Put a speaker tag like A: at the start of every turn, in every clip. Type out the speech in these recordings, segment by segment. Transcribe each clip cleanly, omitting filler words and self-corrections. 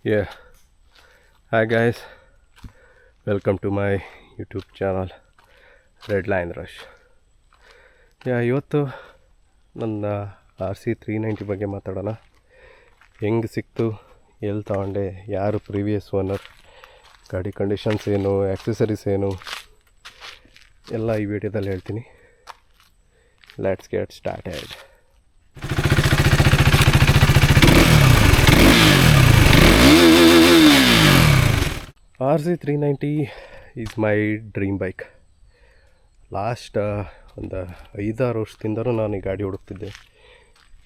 A: Yeah, hi guys, welcome to my YouTube channel Red Line Rush. ಇವತ್ತು ನನ್ನ RC390 ಬಗ್ಗೆ ಮಾತಾಡೋಣ. ಹೆಂಗೆ ಸಿಕ್ತು, ಎಲ್ಲಿ ತಗೊಂಡೆ, ಯಾರು ಪ್ರೀವಿಯಸ್ ಓನರ್, ಗಾಡಿ ಕಂಡೀಷನ್ಸ್ ಏನು, ಆಕ್ಸೆಸರೀಸ್ ಏನು, ಎಲ್ಲ ಈ ವಿಡಿಯೋದಲ್ಲಿ ಹೇಳ್ತೀನಿ. Let's get started. RC390 is my dream bike. Last ಒಂದು 5-6 ವರ್ಷದಿಂದಲೂ ನಾನು ಈ ಗಾಡಿ ಹುಡುಕ್ತಿದ್ದೆ.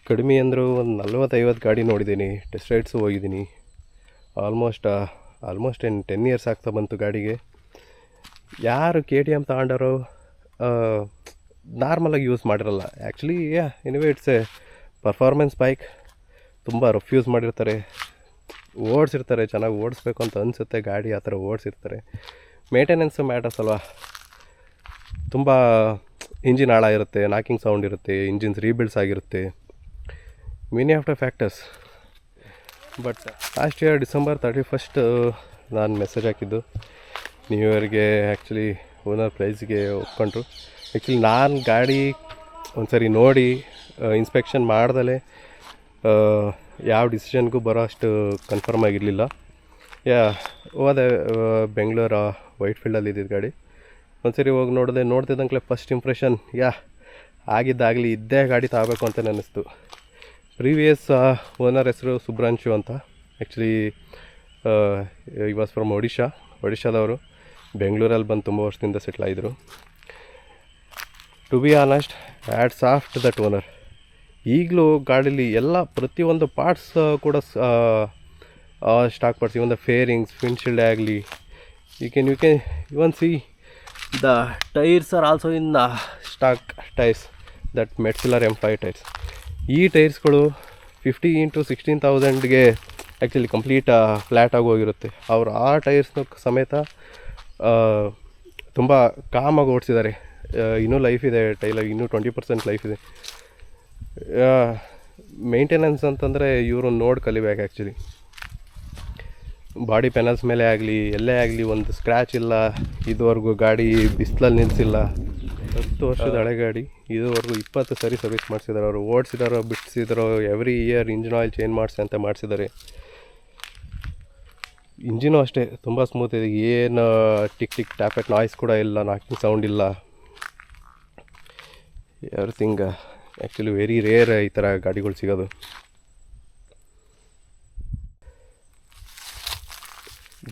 A: ಕಡಿಮೆ ಅಂದರೂ ಒಂದು 40-50 ಗಾಡಿ ನೋಡಿದ್ದೀನಿ, ಟೆಸ್ಟ್ ರೈಡ್ಸು ಹೋಗಿದ್ದೀನಿ. ಆಲ್ಮೋಸ್ಟ್ 10 ಇಯರ್ಸ್ ಆಗ್ತಾ ಬಂತು ಗಾಡಿಗೆ. ಯಾರು KTM ತಗೊಂಡಾರೋ ನಾರ್ಮಲಾಗಿ ಯೂಸ್ ಮಾಡಿರಲ್ಲ. Actually anyway it's A performance bike. ತುಂಬ ರಫ್ ಯೂಸ್ ಮಾಡಿರ್ತಾರೆ, ಓಡಿಸಿರ್ತಾರೆ, ಚೆನ್ನಾಗಿ ಓಡಿಸ್ಬೇಕು ಅಂತ ಅನಿಸುತ್ತೆ. ಗಾಡಿ ಆ ಥರ ಓಡಿಸಿರ್ತಾರೆ. ಮೇಂಟೆನೆನ್ಸು ಮ್ಯಾಟರ್ಸ್ ಅಲ್ವಾ. ತುಂಬ ಇಂಜಿನ್ ಹಾಳ ಇರುತ್ತೆ, ನಾಕಿಂಗ್ ಸೌಂಡ್ ಇರುತ್ತೆ, ಇಂಜಿನ್ಸ್ ರೀಬಿಲ್ಡ್ಸ್ ಆಗಿರುತ್ತೆ, many of the factors. But last year December 31 ನಾನು ಮೆಸೇಜ್ ಹಾಕಿದ್ದು. ನ್ಯೂ ಇಯರ್ಗೆ ಆ್ಯಕ್ಚುಲಿ ಓನರ್ ಪ್ರೈಸ್ಗೆ ಒಪ್ಕೊಂಡ್ರು. ಆ್ಯಕ್ಚುಲಿ ನಾನು ಗಾಡಿ ಒಂದ್ಸರಿ ನೋಡಿ ಇನ್ಸ್ಪೆಕ್ಷನ್ ಮಾಡ್ದಲೇ ಯಾವ ಡಿಸಿಷನ್ಗೂ ಬರೋ ಅಷ್ಟು ಕನ್ಫರ್ಮ್ ಆಗಿರಲಿಲ್ಲ. ಹೋದೆ ಬೆಂಗಳೂರು ವೈಟ್ಫೀಲ್ಡಲ್ಲಿ ಇದ್ದಿದ್ದು ಗಾಡಿ. ಒಂದ್ಸರಿ ಹೋಗಿ ನೋಡ್ತಿದ್ದಂಗೆ ಫಸ್ಟ್ ಇಂಪ್ರೆಷನ್ ಆಗಿದ್ದಾಗಲಿ ಇದ್ದೇ ಗಾಡಿ ತಗೋಬೇಕು ಅಂತ ಅನ್ನಿಸ್ತು. ಪ್ರೀವಿಯಸ್ ಓನರ್ ಹೆಸರು ಸುಬ್ರಾಂಶು ಅಂತ. ಆ್ಯಕ್ಚುಲಿ ಈ ವಾಸ್ ಫ್ರಮ್ ಒಡಿಶಾದವರು. ಬೆಂಗಳೂರಲ್ಲಿ ಬಂದು ತುಂಬ ವರ್ಷದಿಂದ ಸೆಟ್ಲ್ ಆಗಿದ್ರು. To be honest, hats off to that owner. ಈಗಲೂ ಗಾಡೀಲಿ ಎಲ್ಲ ಪ್ರತಿಯೊಂದು ಪಾರ್ಟ್ಸ್ ಕೂಡ stock parts, even the fairings, windshield ಆಗಲಿ, you can even see the tyres are also in the stock tyres, that Metzeler M5 tyres. ಈ ಟೈರ್ಸ್ಗಳು 15,000-16,000ಗೆ actually complete flat ಆಗಿ ಹೋಗಿರುತ್ತೆ. ಅವರು ಆ ಟೈರ್ಸ್ನ ಸಮೇತ ತುಂಬ ಕಾಮಾಗಿ ಓಡಿಸಿದ್ದಾರೆ. ಇನ್ನೂ ಲೈಫ್ ಇದೆ ಟೈಲಾಗಿ, ಇನ್ನೂ 20% ಲೈಫ್ ಇದೆ. ಮೇಂಟೆನೆನ್ಸ್ ಅಂತಂದರೆ ಇವರು ನೋಡಿ ಕಲಿಬೇಕು. ಆ್ಯಕ್ಚುಲಿ ಬಾಡಿ ಪ್ಯಾನಲ್ಸ್ ಮೇಲೆ ಆಗಲಿ, ಎಲ್ಲೇ ಆಗಲಿ ಒಂದು ಸ್ಕ್ರ್ಯಾಚ್ ಇಲ್ಲ. ಇದುವರೆಗೂ ಗಾಡಿ ಬಿಸಿಲಲ್ಲಿ ನಿಲ್ಲಿಸಿಲ್ಲ. 10 ವರ್ಷದ ಹಳೆ ಗಾಡಿ. ಇದುವರೆಗೂ 20 ಸರಿ ಸರ್ವಿಸ್ ಮಾಡಿಸಿದ್ದಾರೆ. ಅವರು ಓಡಿಸಿದಾರೋ ಬಿಡಿಸಿದಾರೋ every year engine oil change ಮಾಡಿಸಿ ಅಂತ ಮಾಡಿಸಿದ್ದಾರೆ. ಇಂಜಿನು ಅಷ್ಟೇ ತುಂಬ ಸ್ಮೂತ್ ಇದೆ. ಏನು ಟಿಕ್ ಟಿಕ್ ಟ್ಯಾಪೆಟ್ ನಾಯ್ಸ್ ಕೂಡ ಇಲ್ಲ, ನಾಕಿಂಗ್ ಸೌಂಡ್ ಇಲ್ಲ. ಎವ್ರಿಥಿಂಗ್ ಆ್ಯಕ್ಚುಲಿ ವೆರಿ ರೇರ್ ಈ ಥರ ಗಾಡಿಗಳು ಸಿಗೋದು.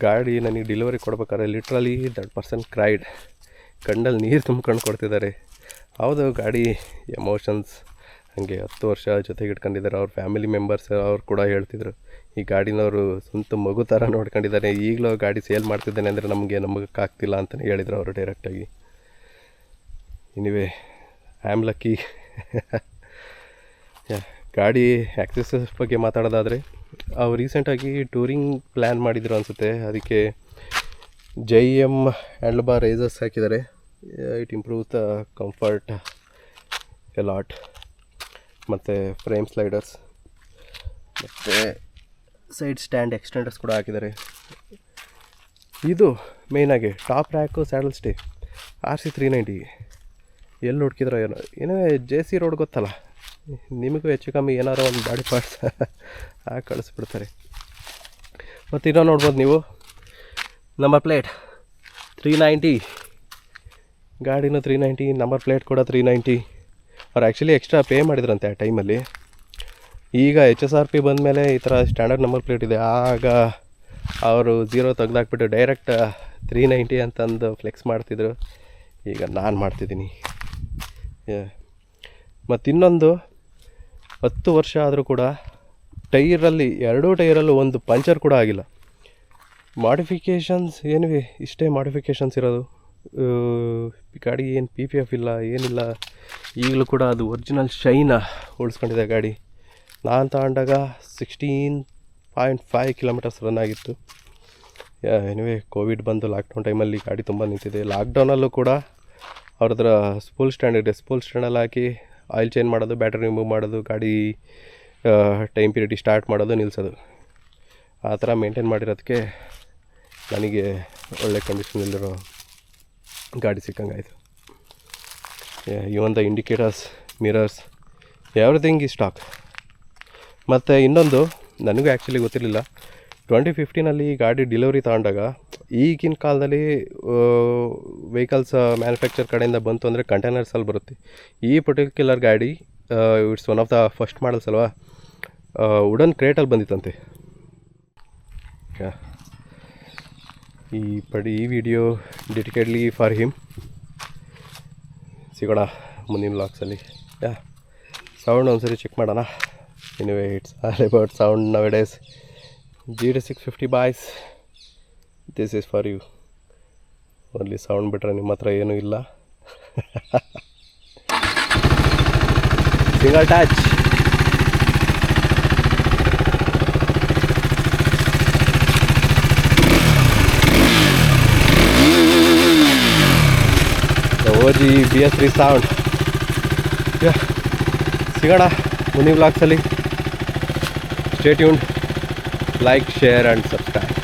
A: ಗಾಡಿ ನನಗೆ ಡೆಲಿವರಿ ಕೊಡ್ಬೇಕಾದ್ರೆ ಲಿಟ್ರಲಿ ದಟ್ ಪರ್ಸನ್ ಕ್ರೈಡ್. ಕಣ್ಣಲ್ಲಿ ನೀರು ತುಂಬ್ಕೊಂಡು ಕೊಡ್ತಿದ್ದಾರೆ. ಹೌದು, ಗಾಡಿ ಎಮೋಷನ್ಸ್ ಹಾಗೆ 10 ವರ್ಷ ಜೊತೆಗೆ ಇಟ್ಕೊಂಡಿದ್ದಾರೆ. ಅವ್ರ ಫ್ಯಾಮಿಲಿ ಮೆಂಬರ್ಸ್ ಅವ್ರು ಕೂಡ ಹೇಳ್ತಿದ್ರು, ಈ ಗಾಡಿನವರು ಸ್ವಂತ ಮಗು ಥರ ನೋಡ್ಕೊಂಡಿದ್ದಾರೆ. ಈಗಲೂ ಗಾಡಿ ಸೇಲ್ ಮಾಡ್ತಿದ್ದೇನೆ ಅಂದರೆ ನಂಬಕ್ಕಾಗ್ತಿಲ್ಲ ಅಂತಲೇ ಹೇಳಿದರು ಅವರು ಡೈರೆಕ್ಟಾಗಿ. Anyway, I am lucky. ಗಾಡಿ ಆಕ್ಸೆಸರೀಸ್ ಬಗ್ಗೆ ಮಾತಾಡೋದಾದರೆ, ಅವ್ರು ರೀಸೆಂಟಾಗಿ ಟೂರಿಂಗ್ ಪ್ಲ್ಯಾನ್ ಮಾಡಿದ್ರು ಅನಿಸುತ್ತೆ. ಅದಕ್ಕೆ JM ಹ್ಯಾಂಡಲ್ ಬಾರ್ ರೈಸರ್ಸ್ ಹಾಕಿದ್ದಾರೆ. It improves the comfort A lot. ಮತ್ತು ಫ್ರೇಮ್ ಸ್ಲೈಡರ್ಸ್ ಮತ್ತು ಸೈಡ್ ಸ್ಟ್ಯಾಂಡ್ ಎಕ್ಸ್ಟೆಂಡರ್ಸ್ ಕೂಡ ಹಾಕಿದ್ದಾರೆ. ಇದು ಮೇಯ್ನಾಗಿ top rack saddle stay RC390 ಎಲ್ಲಿ ಹುಡುಕಿದ್ರೋ ಏನೋ JC ರೋಡ್ ಗೊತ್ತಲ್ಲ, ನಿಮಗೂ ಹೆಚ್ಚು ಕಮ್ಮಿ ಏನಾರೋ ಒಂದು ಬಾಡಿ ಪಾರ್ಟ್ಸ್ ಹಾಕಿ ಕಳಿಸ್ಬಿಡ್ತಾರೆ. ಮತ್ತು ಇನ್ನೂ ನೋಡ್ಬೋದು ನೀವು, ನಂಬರ್ ಪ್ಲೇಟ್ 390. ಗಾಡಿನೂ 390, ನಂಬರ್ ಪ್ಲೇಟ್ ಕೂಡ 390. ಅವ್ರು ಆ್ಯಕ್ಚುಲಿ ಎಕ್ಸ್ಟ್ರಾ ಪೇ ಮಾಡಿದ್ರಂತೆ ಆ ಟೈಮಲ್ಲಿ. ಈಗ HSRP ಬಂದಮೇಲೆ ಈ ಥರ ಸ್ಟ್ಯಾಂಡರ್ಡ್ ನಂಬರ್ ಪ್ಲೇಟ್ ಇದೆ. ಆಗ ಅವರು 0 ತೆಗ್ದಾಕ್ಬಿಟ್ಟು ಡೈರೆಕ್ಟ್ 390 ಅಂತಂದು ಫ್ಲೆಕ್ಸ್ ಮಾಡ್ತಿದ್ರು. ಈಗ ನಾನು ಮಾಡ್ತಿದ್ದೀನಿ. ಮತ್ತು ಇನ್ನೊಂದು 10 ವರ್ಷ ಆದರೂ ಕೂಡ ಎರಡೂ ಟೈರಲ್ಲೂ ಒಂದು ಪಂಚರ್ ಕೂಡ ಆಗಿಲ್ಲ. ಮಾಡಿಫಿಕೇಷನ್ಸ್ ಏನಿವೆ, ಇಷ್ಟೇ ಮಾಡಿಫಿಕೇಷನ್ಸ್ ಇರೋದು. ಗಾಡಿ ಏನು PPF ಇಲ್ಲ, ಏನಿಲ್ಲ. ಈಗಲೂ ಕೂಡ ಅದು ಒರಿಜಿನಲ್ ಶೈನ ಉಳಿಸ್ಕೊಂಡಿದೆ ಗಾಡಿ. ನಾನು ತಗೊಂಡಾಗ 16.5 ಕಿಲೋಮೀಟರ್ಸ್ ರನ್ ಆಗಿತ್ತು. ಎನಿವೇ, ಕೋವಿಡ್ ಬಂದು ಲಾಕ್ಡೌನ್ ಟೈಮಲ್ಲಿ ಗಾಡಿ ತುಂಬ ನಿಂತಿದೆ. ಲಾಕ್ಡೌನಲ್ಲೂ ಕೂಡ ಅವ್ರದ್ರ ಫುಲ್ ಸ್ಟ್ಯಾಂಡ್ ಇದೆ. ಫುಲ್ ಸ್ಟ್ಯಾಂಡಲ್ಲಿ ಹಾಕಿ ಆಯಿಲ್ ಚೇಂಜ್ ಮಾಡೋದು, ಬ್ಯಾಟ್ರಿ ರಿಮೂವ್ ಮಾಡೋದು, ಗಾಡಿ ಟೈಮ್ ಪೀರಿಯಡ್ ಸ್ಟಾರ್ಟ್ ಮಾಡೋದು, ನಿಲ್ಲಿಸೋದು. ಆ ಥರ ಮೇಂಟೈನ್ ಮಾಡಿರೋದಕ್ಕೆ ನನಗೆ ಒಳ್ಳೆ ಕಂಡೀಷನಲ್ಲಿರೋ ಗಾಡಿ ಸಿಕ್ಕಂಗಾಯಿತು. Even the indicators, mirrors, everything ಈ ಸ್ಟಾಕ್. ಮತ್ತು ಇನ್ನೊಂದು ನನಗೂ ಆ್ಯಕ್ಚುಲಿ ಗೊತ್ತಿರಲಿಲ್ಲ, 2015 ಈ ಗಾಡಿ ಡೆಲಿವರಿ ತಗೊಂಡಾಗ ಈಗಿನ ಕಾಲದಲ್ಲಿ ವೆಹಿಕಲ್ಸ್ ಮ್ಯಾನುಫ್ಯಾಕ್ಚರ್ ಕಡೆಯಿಂದ ಬಂತು ಅಂದರೆ ಕಂಟೈನರ್ಸಲ್ಲಿ ಬರುತ್ತೆ. ಈ ಪರ್ಟಿಕ್ಯುಲರ್ ಗಾಡಿ it's one of the first models ಅಲ್ವಾ, ವುಡನ್ ಕ್ರೇಟಲ್ಲಿ ಬಂದಿತ್ತಂತೆ. ಈ ವಿಡಿಯೋ ಡೆಡಿಕೇಟ್ಲಿ ಫಾರ್ ಹಿಮ್. ಸಿಗೋಣ ಮುಂದಿನ ವ್ಲಾಗ್ಸಲ್ಲಿ. ಸೌಂಡ್ ಒಂದ್ಸರಿ ಚೆಕ್ ಮಾಡೋಣ. Anyway it's all about sound nowadays. GT650 boys, this is for you. Only sound ಬಿಟ್ಟರೆ ನಿಮ್ಮ ಹತ್ರ ಏನೂ ಇಲ್ಲ. Single touch. OG BS3 sound. ಸಿಗೋಣ ಮುಂದಿನ ವ್ಲಾಗ್ಸಲ್ಲಿ. Stay tuned. Like, share and subscribe.